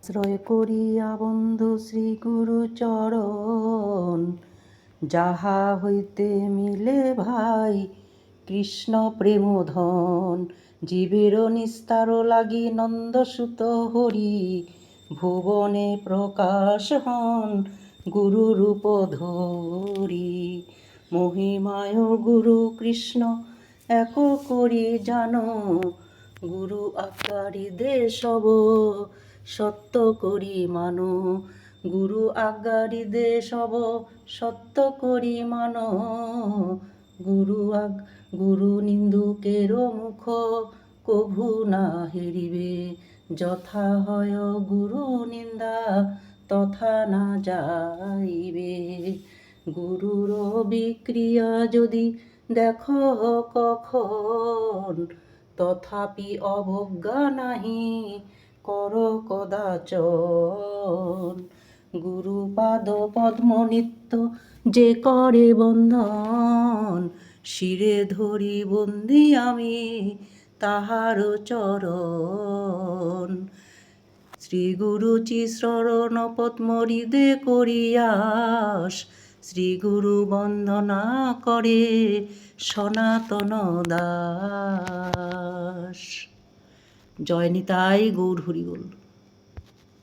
আশ্রয় করিয়া বন্ধু শ্রী গুরু চরণ, যাহা হইতে মিলে ভাই কৃষ্ণ প্রেমধন। জীবের নিস্তার লাগি নন্দসুত হরি, ভুবনে প্রকাশ হন গুরু রূপ ধরি। মহিমায় গুরু কৃষ্ণ এক করি জানো, গুরু আজ্ঞারি দে সব সত্য করি মানো। গুরু আজ্ঞারি দে সব সত্য করি মানো। গুরু নিন্দুকের মুখ কভু না হেরিবে, যথা হয় গুরু নিন্দা তথা না যাইবে। গুরুর বিক্রিয়া যদি দেখো কখন, তথাপি অবজ্ঞা নাহি কর কদাচন। গুরু পাদ পদ্ম নিত্য যে করে বন্দন, শিরে ধরি বন্দি আমি তাহার চরণ। শ্রী গুরুচি শরণ পদ্ম হৃদে করিয়াস, শ্রী গুরু বন্দনা করে সনাতন দাস। জয় নিতাই গৌর হরি বল।